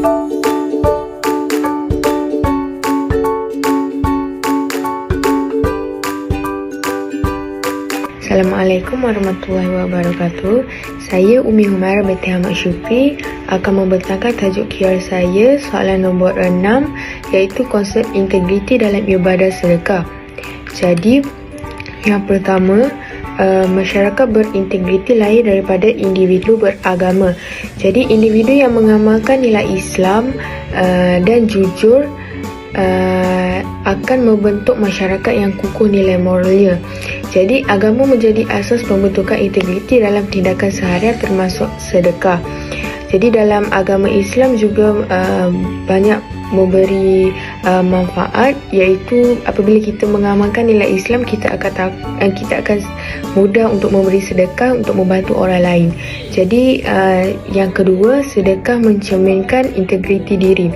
Assalamualaikum warahmatullahi wabarakatuh. Saya Umi Humaira binti Ahmad Syukri akan membentangkan tajuk QR saya soalan nombor 6, iaitu konsep integriti dalam ibadah sedekah. Jadi, yang pertama, masyarakat berintegriti lahir daripada individu beragama. Jadi, individu yang mengamalkan nilai Islam dan jujur akan membentuk masyarakat yang kukuh nilai moralnya. Jadi, agama menjadi asas pembentukan integriti dalam tindakan seharian termasuk sedekah. Jadi, dalam agama Islam juga banyak memberi manfaat, iaitu apabila kita mengamalkan nilai Islam, kita akan mudah untuk memberi sedekah untuk membantu orang lain. Jadi, yang kedua, sedekah mencerminkan integriti diri.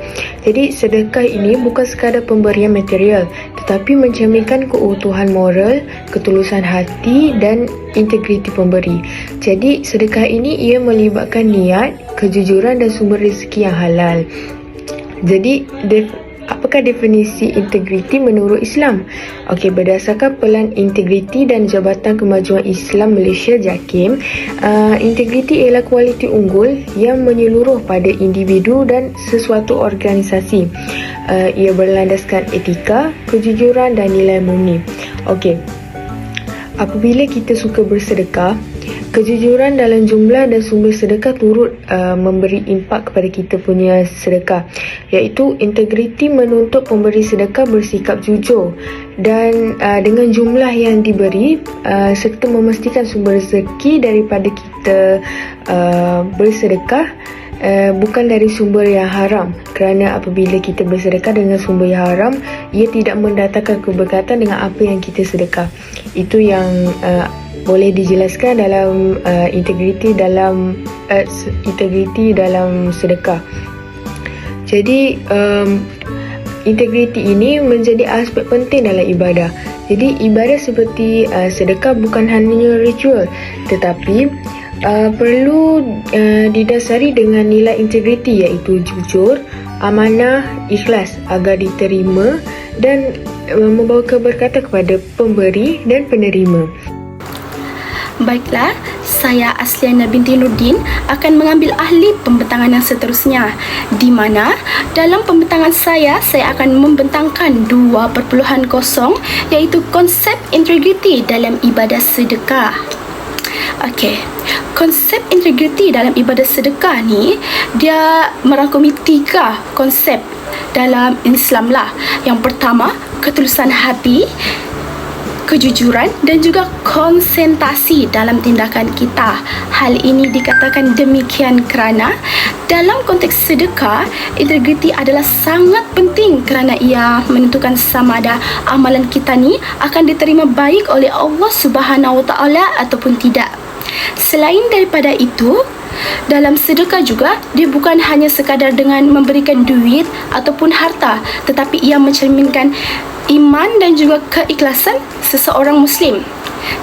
Jadi, sedekah ini bukan sekadar pemberian material, tetapi mencerminkan keutuhan moral, ketulusan hati dan integriti pemberi. Jadi, sedekah ini ia melibatkan niat, kejujuran dan sumber rezeki yang halal. Jadi, apakah definisi integriti menurut Islam? Okey, berdasarkan Pelan Integriti dan Jabatan Kemajuan Islam Malaysia JAKIM, integriti ialah kualiti unggul yang menyeluruh pada individu dan sesuatu organisasi. Ia berlandaskan etika, kejujuran dan nilai murni. Okey, apabila kita suka bersedekah, kejujuran dalam jumlah dan sumber sedekah turut memberi impak kepada kita punya sedekah, iaitu integriti menuntut pemberi sedekah bersikap jujur dan dengan jumlah yang diberi serta memastikan sumber rezeki daripada kita bersedekah bukan dari sumber yang haram, kerana apabila kita bersedekah dengan sumber yang haram, ia tidak mendatangkan keberkatan dengan apa yang kita sedekah. Itu yang boleh dijelaskan dalam integriti dalam sedekah. Jadi, integriti ini menjadi aspek penting dalam ibadah. Jadi, ibadah seperti sedekah bukan hanya ritual, tetapi perlu didasari dengan nilai integriti, iaitu jujur, amanah, ikhlas agar diterima dan membawa keberkatan kepada pemberi dan penerima. Baiklah, saya Asliana binti Nurdin akan mengambil ahli pembentangan yang seterusnya, di mana dalam pembentangan saya akan membentangkan 2.0, iaitu konsep integriti dalam ibadah sedekah. Okey, konsep integriti dalam ibadah sedekah ni, dia merangkumi 3 konsep dalam Islam lah. Yang pertama, ketulusan hati, kejujuran dan juga konsentrasi dalam tindakan kita. Hal ini dikatakan demikian kerana dalam konteks sedekah, integriti adalah sangat penting kerana ia menentukan sama ada amalan kita ni akan diterima baik oleh Allah Subhanahu Wa Taala ataupun tidak. Selain daripada itu, dalam sedekah juga, dia bukan hanya sekadar dengan memberikan duit ataupun harta, tetapi ia mencerminkan iman dan juga keikhlasan seseorang Muslim.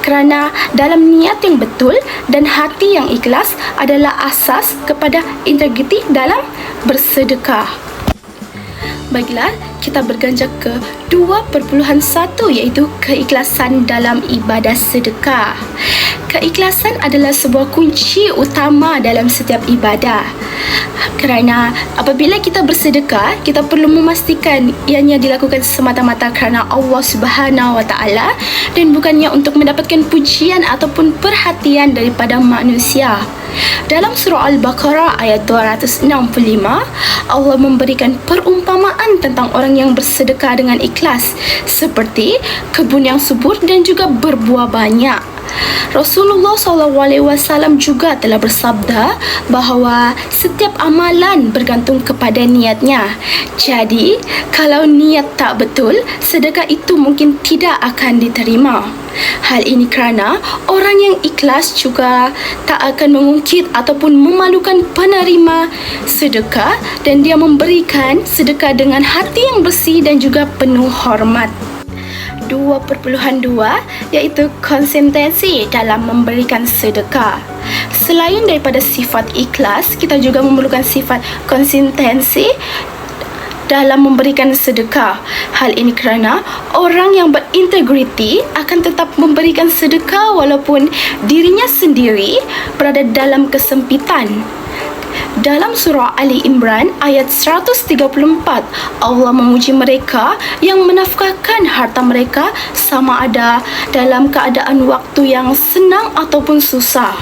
Kerana dalam niat yang betul dan hati yang ikhlas adalah asas kepada integriti dalam bersedekah. Baiklah, kita berganjak ke 2.1, iaitu keikhlasan dalam ibadah sedekah. Keikhlasan adalah sebuah kunci utama dalam setiap ibadah. Kerana apabila kita bersedekah, kita perlu memastikan ianya dilakukan semata-mata kerana Allah Subhanahu Wa Taala dan bukannya untuk mendapatkan pujian ataupun perhatian daripada manusia. Dalam surah Al-Baqarah ayat 265, Allah memberikan perumpamaan tentang orang yang bersedekah dengan ikhlas, seperti kebun yang subur dan juga berbuah banyak. Rasulullah SAW juga telah bersabda bahawa setiap amalan bergantung kepada niatnya. Jadi, kalau niat tak betul, sedekah itu mungkin tidak akan diterima. Hal ini kerana orang yang ikhlas juga tak akan mengungkit ataupun memalukan penerima sedekah dan dia memberikan sedekah dengan hati yang bersih dan juga penuh hormat. 2.2, iaitu konsentrasi dalam memberikan sedekah. Selain daripada sifat ikhlas, kita juga memerlukan sifat konsistensi dalam memberikan sedekah. Hal ini kerana orang yang berintegriti akan tetap memberikan sedekah walaupun dirinya sendiri berada dalam kesempitan. Dalam surah Ali Imran ayat 134, Allah memuji mereka yang menafkahkan harta mereka sama ada dalam keadaan waktu yang senang ataupun susah.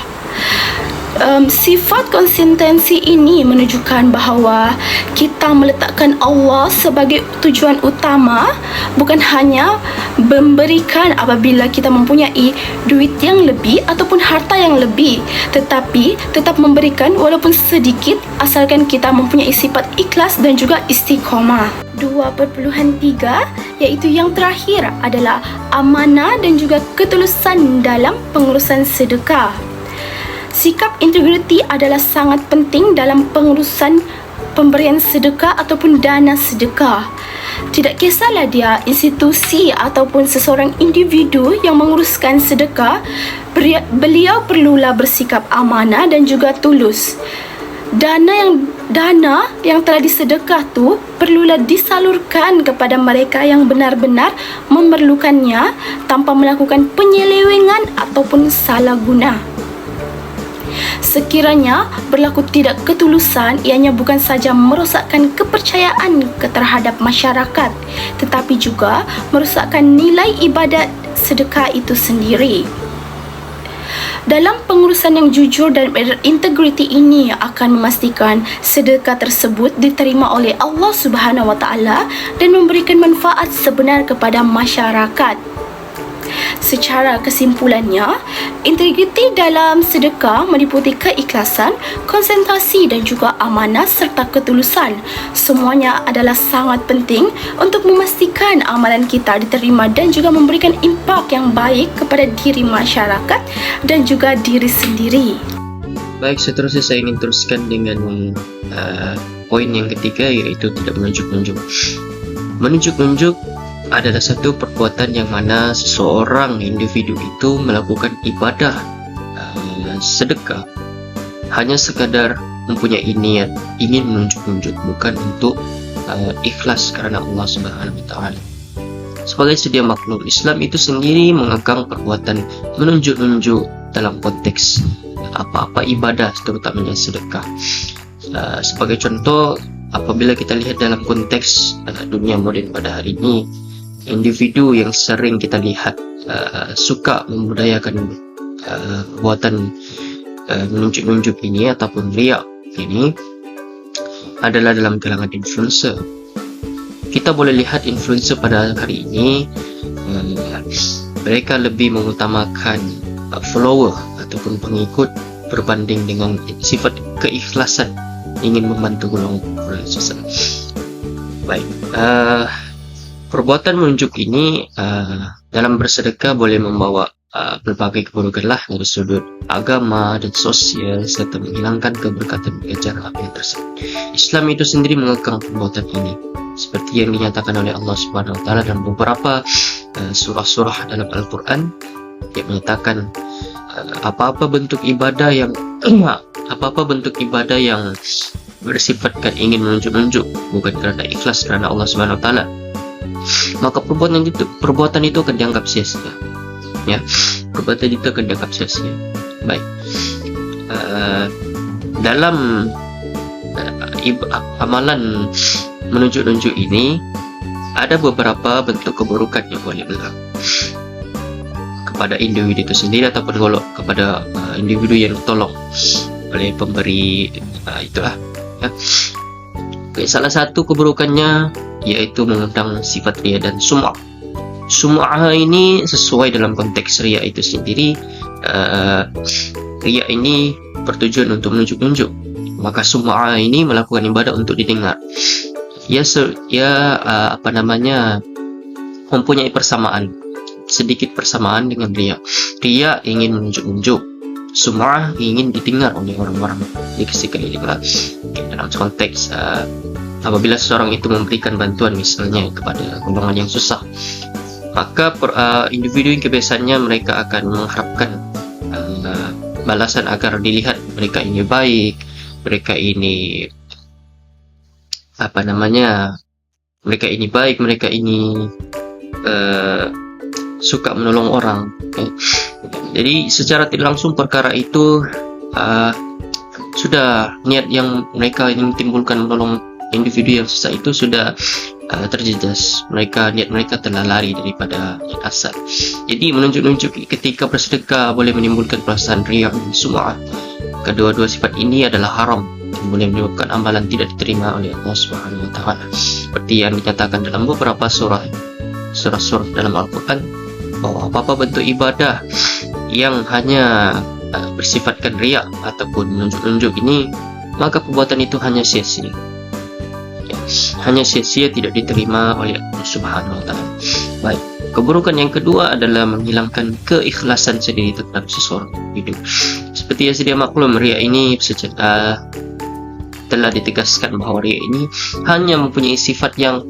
Sifat konsistensi ini menunjukkan bahawa kita meletakkan Allah sebagai tujuan utama, bukan hanya memberikan apabila kita mempunyai duit yang lebih ataupun harta yang lebih, tetapi tetap memberikan walaupun sedikit asalkan kita mempunyai sifat ikhlas dan juga istiqamah. 2.3 iaitu yang terakhir adalah amanah dan juga ketulusan dalam pengurusan sedekah. Sikap integriti adalah sangat penting dalam pengurusan pemberian sedekah ataupun dana sedekah. Tidak kisahlah dia institusi ataupun seseorang individu yang menguruskan sedekah, beliau perlulah bersikap amanah dan juga tulus. Dana yang telah disedekah tu perlulah disalurkan kepada mereka yang benar-benar memerlukannya tanpa melakukan penyelewengan ataupun salah guna. Sekiranya berlaku tidak ketulusan, ianya bukan saja merosakkan kepercayaan terhadap masyarakat, tetapi juga merosakkan nilai ibadat sedekah itu sendiri. Dalam pengurusan yang jujur dan berintegriti ini akan memastikan sedekah tersebut diterima oleh Allah Subhanahu Wa Taala dan memberikan manfaat sebenar kepada masyarakat. Secara kesimpulannya, integriti dalam sedekah meliputi keikhlasan, konsentrasi dan juga amanah serta ketulusan. Semuanya adalah sangat penting untuk memastikan amalan kita diterima dan juga memberikan impak yang baik kepada diri masyarakat dan juga diri sendiri. Baik, seterusnya saya ingin teruskan dengan poin yang ketiga, iaitu tidak menunjuk-nunjuk. Menunjuk-nunjuk adalah satu perbuatan yang mana seseorang individu itu melakukan ibadah sedekah hanya sekadar mempunyai niat ingin menunjuk-nunjuk, bukan untuk ikhlas kerana Allah Subhanahu Wa Taala. Sebagai sedia makhluk, Islam itu sendiri mengekang perbuatan menunjuk-nunjuk dalam konteks apa-apa ibadah, terutamanya sedekah. Sebagai contoh, apabila kita lihat dalam konteks dunia moden pada hari ini, individu yang sering kita lihat suka membudayakan perbuatan menunjuk-nunjuk ini ataupun riak ini adalah dalam kalangan influencer. Kita boleh lihat influencer pada hari ini, mereka lebih mengutamakan follower ataupun pengikut berbanding dengan sifat keikhlasan ingin membantu golongan sosial. Baik, perbuatan menunjuk ini dalam bersedekah boleh membawa berbagai keburukan lah dari sudut agama dan sosial, serta menghilangkan keberkatan ajaran apa yang tersebut. Islam itu sendiri mengekang perbuatan ini, seperti yang dinyatakan oleh Allah Subhanahu Wa Taala dalam beberapa surah-surah dalam Al-Quran, yang menyatakan apa-apa bentuk ibadah yang bersifatkan ingin menunjuk-nunjuk bukan kerana ikhlas kerana Allah Subhanahu Wa Taala, maka perbuatan itu akan dianggap sia-sia. Ya, perbuatan itu akan dianggap sia-sia. Baik, dalam amalan menunjuk-nunjuk ini ada beberapa bentuk keburukan yang boleh berlaku kepada individu itu sendiri ataupun kalau kepada individu yang ditolong oleh pemberi itulah. Ya. Okay, salah satu keburukannya yaitu mengundang sifat riya dan sum'ah. Sum'ah ini sesuai dalam konteks riya itu sendiri. Riya ini bertujuan untuk menunjuk-nunjuk, maka sum'ah ini melakukan ibadah untuk didengar. Mempunyai persamaan, sedikit persamaan dengan riya. Riya ingin menunjuk-nunjuk, sum'ah ingin didengar oleh orang-orang di sekelilingnya. Dalam konteks apabila seseorang itu memberikan bantuan misalnya kepada golongan yang susah, maka individu yang kebiasaannya mereka akan mengharapkan balasan agar dilihat mereka ini baik, mereka ini mereka ini suka menolong orang. Jadi secara tidak langsung perkara itu sudah niat yang mereka ingin timbulkan menolong individu yang susah itu sudah terjejas. Niat mereka telah lari daripada niat asal. Jadi menunjuk ketika bersedekah boleh menimbulkan perasaan riya dan sum'ah. Kedua-dua sifat ini adalah haram dan boleh menyebabkan amalan tidak diterima oleh Allah Subhanahu wa taala. Seperti yang dinyatakan dalam beberapa surah dalam Al-Qur'an, bahwa apa-apa bentuk ibadah yang hanya bersifatkan riya ataupun menunjuk-nunjuk ini, maka perbuatan itu hanya sia-sia. Hanya sia-sia, tidak diterima oleh Allah Subhanahu wa taala. Baik, keburukan yang kedua adalah menghilangkan keikhlasan sendiri terhadap seseorang hidup. Seperti yang sedia maklum, riya ini telah ditegaskan bahwa riya ini hanya mempunyai sifat yang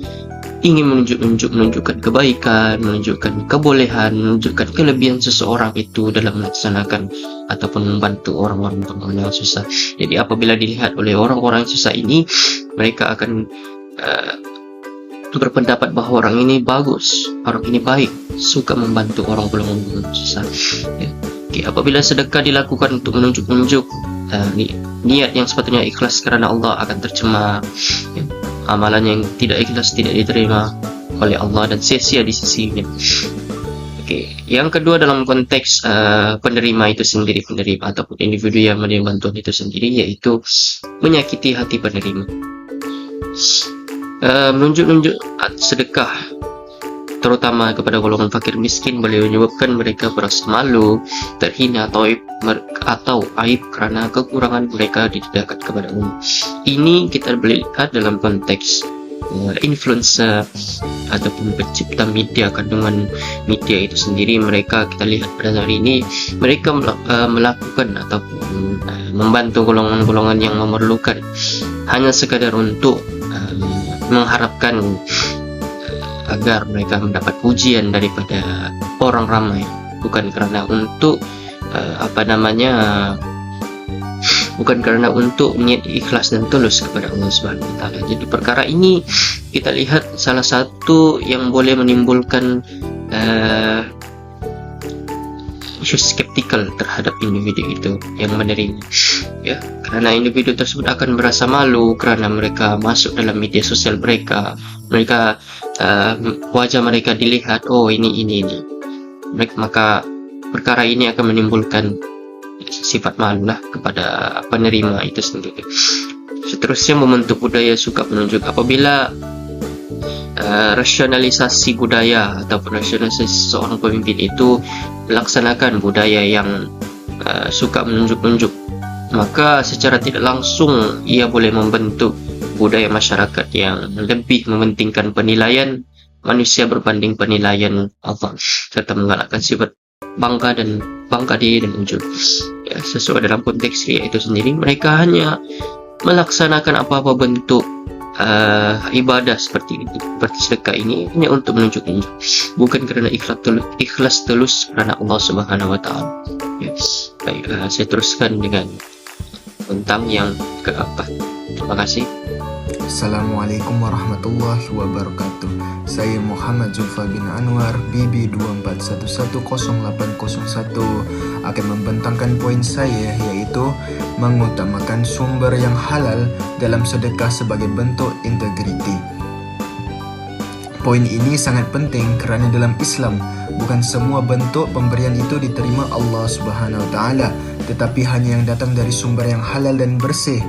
ingin menunjukkan kebaikan, menunjukkan kebolehan, menunjukkan kelebihan seseorang itu dalam melaksanakan ataupun membantu orang-orang yang susah. Jadi apabila dilihat oleh orang-orang yang susah ini, mereka akan berpendapat bahwa orang ini bagus, orang ini baik, suka membantu orang-orang susah. Apabila sedekah dilakukan untuk menunjuk-nunjuk, niat yang sepatutnya ikhlas karena Allah akan tercemar. Amalan yang tidak ikhlas tidak diterima oleh Allah dan sia-sia di sisinya. Yang kedua dalam konteks penerima itu sendiri, penerima ataupun individu yang menerima bantuan itu sendiri, yaitu menyakiti hati penerima. Menunjuk-nunjuk sedekah terutama kepada golongan fakir miskin boleh menyebabkan mereka merasa malu, terhina atau aib karena kekurangan mereka di dekat kepada umum. Ini kita boleh lihat dalam konteks influencer ataupun pencipta media, kandungan media itu sendiri. Mereka kita lihat pada hari ini mereka melakukan ataupun membantu golongan-golongan yang memerlukan hanya sekadar untuk mengharapkan agar mereka mendapat pujian daripada orang ramai, bukan karena untuk bukan karena untuk niat ikhlas dan tulus kepada Allah Subhanahu wa taala. Jadi perkara ini kita lihat salah satu yang boleh menimbulkan isu skeptikal terhadap individu itu yang menerima, karena individu tersebut akan merasa malu kerana mereka masuk dalam media sosial mereka, wajah mereka dilihat, oh ini. Maka perkara ini akan menimbulkan sifat malu kepada penerima itu sendiri. Seterusnya, membentuk budaya suka menunjuk. Apabila rasionalisasi budaya ataupun rasionalisasi seorang pemimpin itu melaksanakan budaya yang suka menunjuk-nunjuk, maka secara tidak langsung ia boleh membentuk budaya masyarakat yang lebih mementingkan penilaian manusia berbanding penilaian Allah, serta menggalakkan sifat bangga diri dan ujub. Sesuai dalam konteks riya itu sendiri, mereka hanya melaksanakan apa-apa bentuk ibadah seperti sedekah ini hanya untuk menunjuk-nunjuk, bukan kerana ikhlas tulus kerana Allah Subhanahu wa taala. Baik, saya teruskan dengan tentang yang keempat. Terima kasih. Assalamualaikum warahmatullahi wabarakatuh. Saya Muhammad Zulfa bin Anwar, BB24110801, akan membentangkan poin saya, yaitu mengutamakan sumber yang halal dalam sedekah sebagai bentuk integriti. Poin ini sangat penting kerana dalam Islam bukan semua bentuk pemberian itu diterima Allah Subhanahu wa taala, tetapi hanya yang datang dari sumber yang halal dan bersih.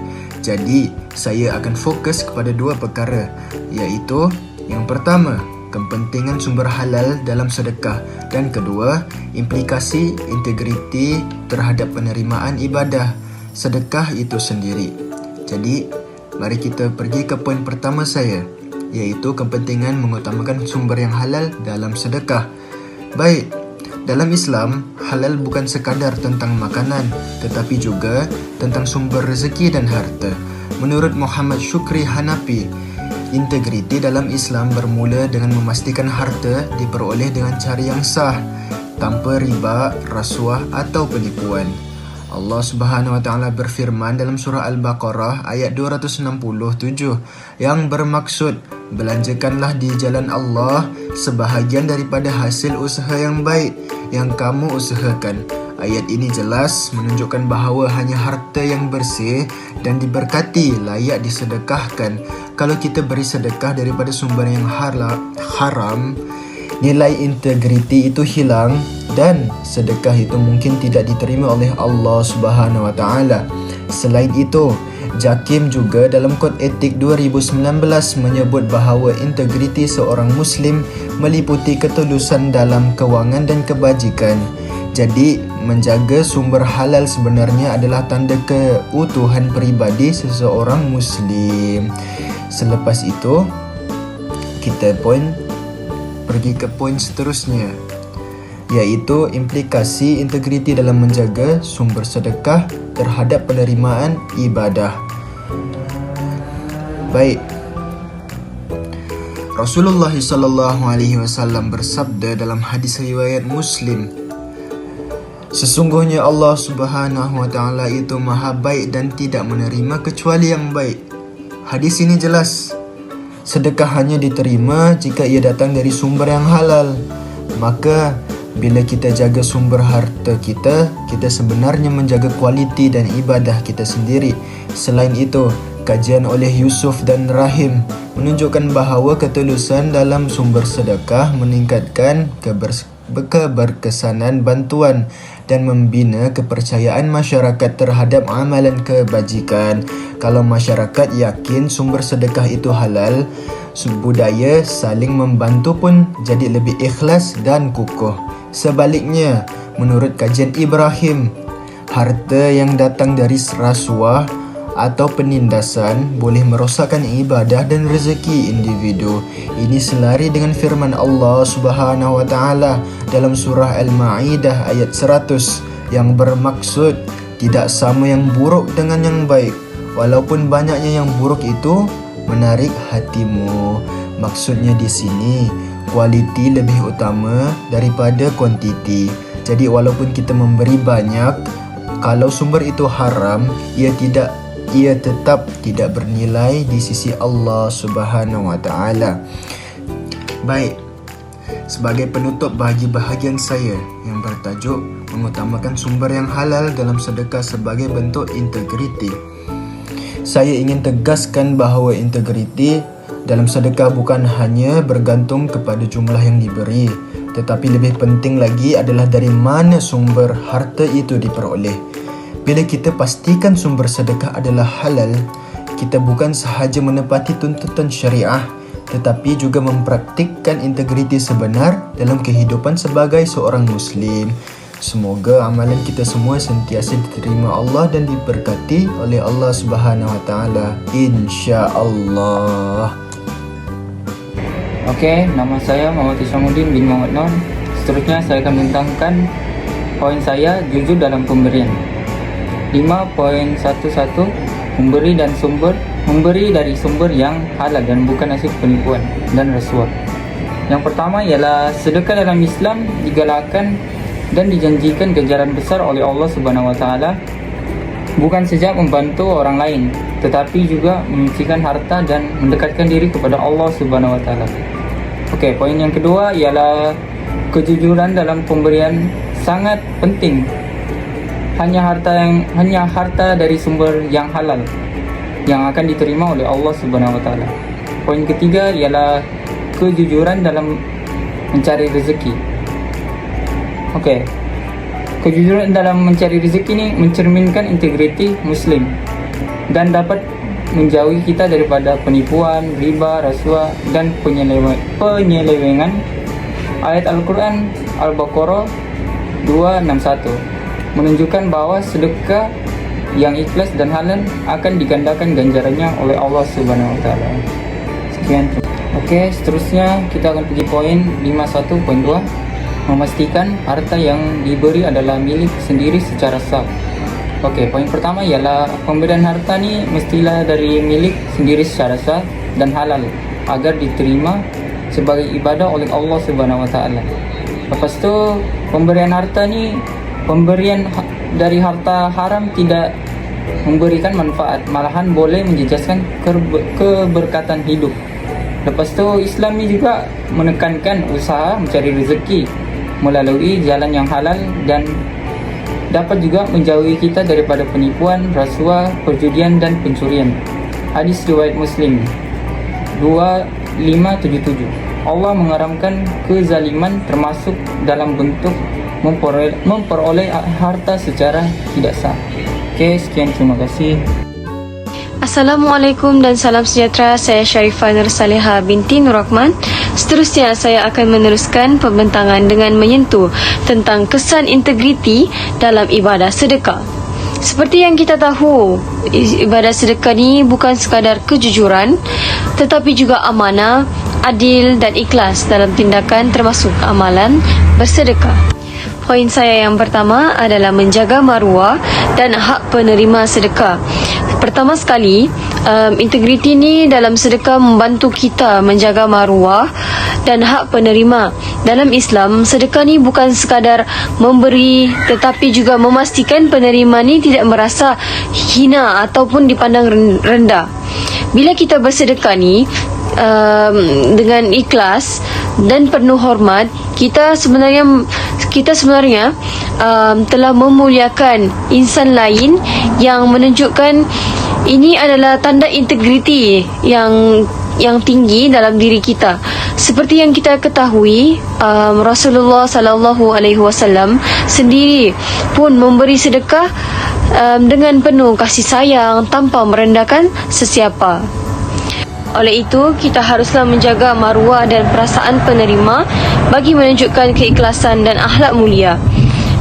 Jadi, saya akan fokus kepada dua perkara, iaitu yang pertama, kepentingan sumber halal dalam sedekah, dan kedua, implikasi integriti terhadap penerimaan ibadah sedekah itu sendiri. Jadi, mari kita pergi ke poin pertama saya, iaitu kepentingan mengutamakan sumber yang halal dalam sedekah. Baik, dalam Islam, halal bukan sekadar tentang makanan, tetapi juga tentang sumber rezeki dan harta. Menurut Muhammad Syukri Hanafi, integriti dalam Islam bermula dengan memastikan harta diperoleh dengan cara yang sah, tanpa riba, rasuah atau penipuan. Allah Subhanahu wa taala berfirman dalam surah Al-Baqarah ayat 267 yang bermaksud belanjakanlah di jalan Allah sebahagian daripada hasil usaha yang baik yang kamu usahakan. Ayat ini jelas menunjukkan bahawa hanya harta yang bersih dan diberkati layak disedekahkan. Kalau kita beri sedekah daripada sumber yang haram, nilai integriti itu hilang dan sedekah itu mungkin tidak diterima oleh Allah Subhanahu wa taala. Selain itu, JAKIM juga dalam Kod Etik 2019 menyebut bahawa integriti seorang Muslim meliputi ketulusan dalam kewangan dan kebajikan. Jadi, menjaga sumber halal sebenarnya adalah tanda keutuhan peribadi seseorang Muslim. Selepas itu, kita pergi ke poin seterusnya, iaitu implikasi integriti dalam menjaga sumber sedekah terhadap penerimaan ibadah. Baik. Rasulullah SAW bersabda dalam hadis riwayat Muslim, sesungguhnya Allah Subhanahu wa taala itu maha baik dan tidak menerima kecuali yang baik. Hadis ini jelas. Sedekah hanya diterima jika ia datang dari sumber yang halal. Maka bila kita jaga sumber harta kita sebenarnya menjaga kualiti dan ibadah kita sendiri. Selain itu, kajian oleh Yusuf dan Rahim menunjukkan bahawa ketulusan dalam sumber sedekah meningkatkan keberkesanan bantuan dan membina kepercayaan masyarakat terhadap amalan kebajikan. Kalau masyarakat yakin sumber sedekah itu halal, budaya saling membantu pun jadi lebih ikhlas dan kukuh. Sebaliknya, menurut kajian Ibrahim, harta yang datang dari rasuah atau penindasan boleh merosakkan ibadah dan rezeki individu. Ini selari dengan firman Allah Subhanahu wa taala dalam surah Al-Maidah ayat 100 yang bermaksud tidak sama yang buruk dengan yang baik, walaupun banyaknya yang buruk itu menarik hatimu. Maksudnya di sini kualiti lebih utama daripada kuantiti. Jadi walaupun kita memberi banyak, kalau sumber itu haram, ia tetap tidak bernilai di sisi Allah Subhanahu wa taala. Baik. Sebagai penutup bagi bahagian saya yang bertajuk mengutamakan sumber yang halal dalam sedekah sebagai bentuk integriti, saya ingin tegaskan bahawa integriti dalam sedekah bukan hanya bergantung kepada jumlah yang diberi, tetapi lebih penting lagi adalah dari mana sumber harta itu diperoleh. Bila kita pastikan sumber sedekah adalah halal, kita bukan sahaja menepati tuntutan syariah, tetapi juga mempraktikkan integriti sebenar dalam kehidupan sebagai seorang Muslim. Semoga amalan kita semua sentiasa diterima Allah dan diberkati oleh Allah Subhanahu wa taala, insya-Allah. Okey, nama saya Muhammad Isyamuddin bin Muhammad Nur. Seterusnya saya akan membentangkan poin saya jujur dalam pemberian. 5.11 memberi dari sumber yang halal dan bukan hasil penipuan dan rasuah. Yang pertama ialah sedekah dalam Islam digalakkan dan dijanjikan ganjaran besar oleh Allah Subhanahu wa taala, bukan saja membantu orang lain tetapi juga menyucikan harta dan mendekatkan diri kepada Allah Subhanahu wa taala. Okey, poin yang kedua ialah kejujuran dalam pemberian sangat penting. Hanya harta dari sumber yang halal yang akan diterima oleh Allah Subhanahu wa taala. Poin ketiga ialah kejujuran dalam mencari rezeki. Okey. Kejujuran dalam mencari rezeki ini mencerminkan integriti Muslim dan dapat menjauhi kita daripada penipuan, riba, rasuah dan penyelewengan. Ayat Al-Quran Al-Baqarah 261 menunjukkan bahawa sedekah yang ikhlas dan halal akan digandakan ganjarannya oleh Allah Subhanahu wa taala. Sekian. Okey, seterusnya kita akan pergi poin 51.2, memastikan harta yang diberi adalah milik sendiri secara sah. Okey, poin pertama ialah pemberian harta ni mestilah dari milik sendiri secara sah dan halal agar diterima sebagai ibadah oleh Allah Subhanahu wa taala. Lepas tu pemberian harta ni dari harta haram tidak memberikan manfaat, malahan boleh menjejaskan keberkatan hidup. Lepas tu Islam ni juga menekankan usaha mencari rezeki melalui jalan yang halal dan dapat juga menjauhi kita daripada penipuan, rasuah, perjudian dan pencurian. Hadis riwayat Muslim 2577. Allah mengharamkan kezaliman termasuk dalam bentuk memperoleh harta secara tidak sah. Okey, sekian, terima kasih. Assalamualaikum dan salam sejahtera. Saya Sharifah Nur Saleha binti Nur Rahman. Seterusnya saya akan meneruskan pembentangan dengan menyentuh tentang kesan integriti dalam ibadah sedekah. Seperti yang kita tahu, ibadah sedekah ni bukan sekadar kejujuran tetapi juga amanah, adil dan ikhlas dalam tindakan termasuk amalan bersedekah. Poin saya yang pertama adalah menjaga maruah dan hak penerima sedekah. Pertama sekali, integriti ni dalam sedekah membantu kita menjaga maruah dan hak penerima. Dalam Islam, sedekah ni bukan sekadar memberi tetapi juga memastikan penerima ni tidak merasa hina ataupun dipandang rendah. Bila kita bersedekah ni dengan ikhlas dan penuh hormat, kita sebenarnya telah memuliakan insan lain yang menunjukkan ini adalah tanda integriti yang tinggi dalam diri kita. Seperti yang kita ketahui, Rasulullah sallallahu alaihi wasallam sendiri pun memberi sedekah dengan penuh kasih sayang tanpa merendahkan sesiapa. Oleh itu, kita haruslah menjaga maruah dan perasaan penerima bagi menunjukkan keikhlasan dan akhlak mulia.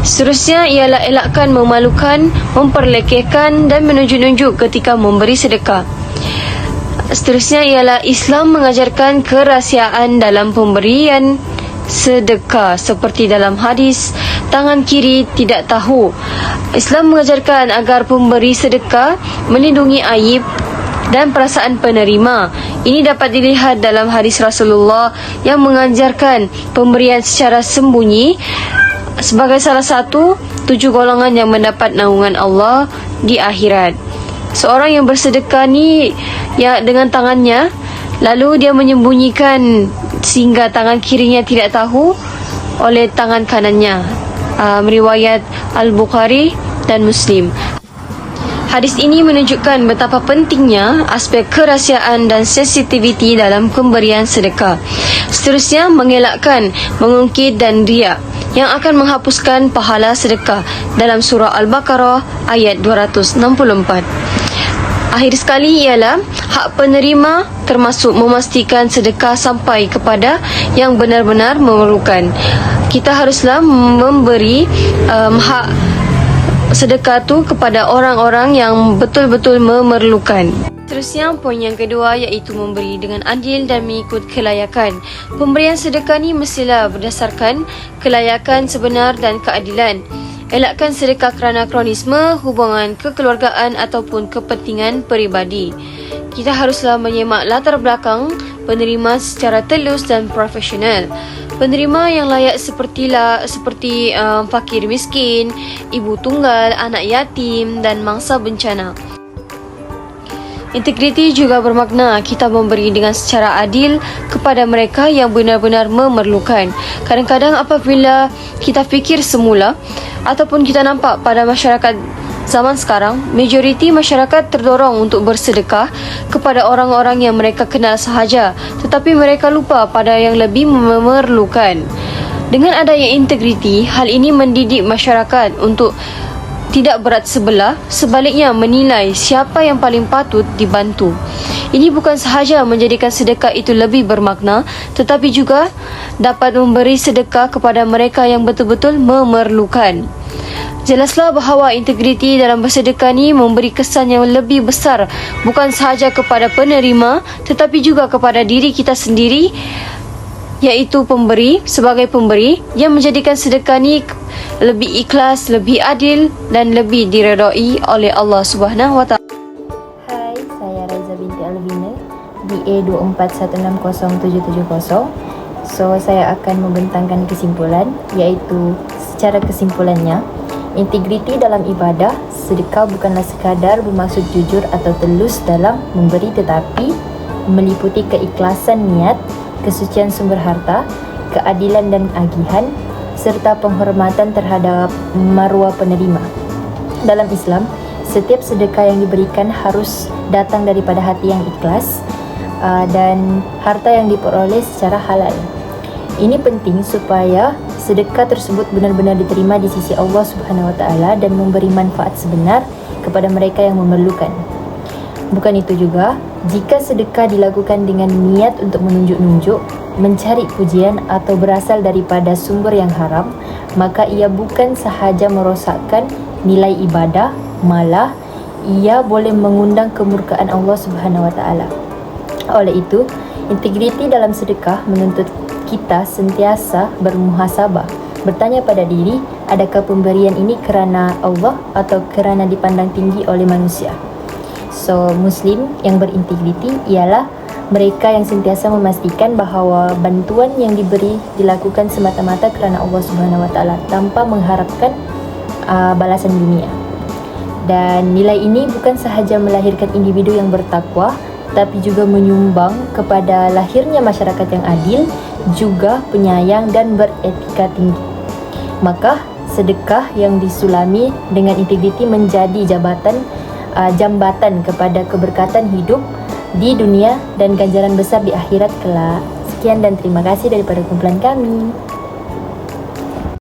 Seterusnya ialah elakkan memalukan, memperlekehkan dan menunjuk-nunjuk ketika memberi sedekah. Seterusnya ialah Islam mengajarkan kerahsiaan dalam pemberian sedekah seperti dalam hadis tangan kiri tidak tahu. Islam mengajarkan agar pemberi sedekah melindungi aib dan perasaan penerima. Ini dapat dilihat dalam hadis Rasulullah yang mengajarkan pemberian secara sembunyi sebagai salah satu 7 golongan yang mendapat naungan Allah di akhirat. Seorang yang bersedekah ni dengan tangannya, lalu dia menyembunyikan sehingga tangan kirinya tidak tahu oleh tangan kanannya. Riwayat Al-Bukhari dan Muslim. Hadis ini menunjukkan betapa pentingnya aspek kerahsiaan dan sensitiviti dalam pemberian sedekah. Seterusnya, mengelakkan mengungkit dan riak yang akan menghapuskan pahala sedekah dalam surah Al-Baqarah ayat 264. Akhir sekali ialah hak penerima termasuk memastikan sedekah sampai kepada yang benar-benar memerlukan. Kita haruslah memberi hak sedekah tu kepada orang-orang yang betul-betul memerlukan. Seterusnya, poin yang kedua iaitu memberi dengan adil dan mengikut kelayakan. Pemberian sedekah ni mestilah berdasarkan kelayakan sebenar dan keadilan. Elakkan sedekah kerana kronisme, hubungan kekeluargaan ataupun kepentingan peribadi. Kita haruslah menyemak latar belakang penerima secara telus dan profesional. Penerima yang layak seperti fakir miskin, ibu tunggal, anak yatim dan mangsa bencana. Integriti juga bermakna kita memberi dengan secara adil kepada mereka yang benar-benar memerlukan. Kadang-kadang apabila kita fikir semula ataupun kita nampak pada masyarakat zaman sekarang, majoriti masyarakat terdorong untuk bersedekah kepada orang-orang yang mereka kenal sahaja, tetapi mereka lupa pada yang lebih memerlukan. Dengan adanya integriti, hal ini mendidik masyarakat untuk tidak berat sebelah, sebaliknya menilai siapa yang paling patut dibantu. Ini bukan sahaja menjadikan sedekah itu lebih bermakna, tetapi juga dapat memberi sedekah kepada mereka yang betul-betul memerlukan. Jelaslah bahawa integriti dalam bersedekah ni memberi kesan yang lebih besar, bukan sahaja kepada penerima tetapi juga kepada diri kita sendiri, iaitu pemberi sebagai pemberi yang menjadikan sedekah ni lebih ikhlas, lebih adil dan lebih diredai oleh Allah Subhanahu Wa Taala. Hai, saya Raiza binti Alvina, DA 24160770. So, saya akan membentangkan kesimpulan, iaitu secara kesimpulannya Integriti dalam ibadah, sedekah bukanlah sekadar bermaksud jujur atau telus dalam memberi, tetapi meliputi keikhlasan niat, kesucian sumber harta, keadilan dan agihan, serta penghormatan terhadap maruah penerima. Dalam Islam, setiap sedekah yang diberikan harus datang daripada hati yang ikhlas dan harta yang diperoleh secara halal. Ini penting supaya sedekah tersebut benar-benar diterima di sisi Allah Subhanahu Wa Taala dan memberi manfaat sebenar kepada mereka yang memerlukan. Bukan itu juga, jika sedekah dilakukan dengan niat untuk menunjuk-nunjuk, mencari pujian atau berasal daripada sumber yang haram, maka ia bukan sahaja merosakkan nilai ibadah, malah ia boleh mengundang kemurkaan Allah Subhanahu Wa Taala. Oleh itu, integriti dalam sedekah menuntut kita sentiasa bermuhasabah, bertanya pada diri, adakah pemberian ini kerana Allah atau kerana dipandang tinggi oleh manusia? So, Muslim yang berintegriti ialah mereka yang sentiasa memastikan bahawa bantuan yang diberi dilakukan semata-mata kerana Allah Subhanahu Wa Taala tanpa mengharapkan balasan dunia. Dan nilai ini bukan sahaja melahirkan individu yang bertakwa, tapi juga menyumbang kepada lahirnya masyarakat yang adil, juga penyayang dan beretika tinggi. Maka sedekah yang disulami dengan integriti menjadi jambatan kepada keberkatan hidup di dunia dan ganjaran besar di akhirat kelak. Sekian dan terima kasih daripada kumpulan kami.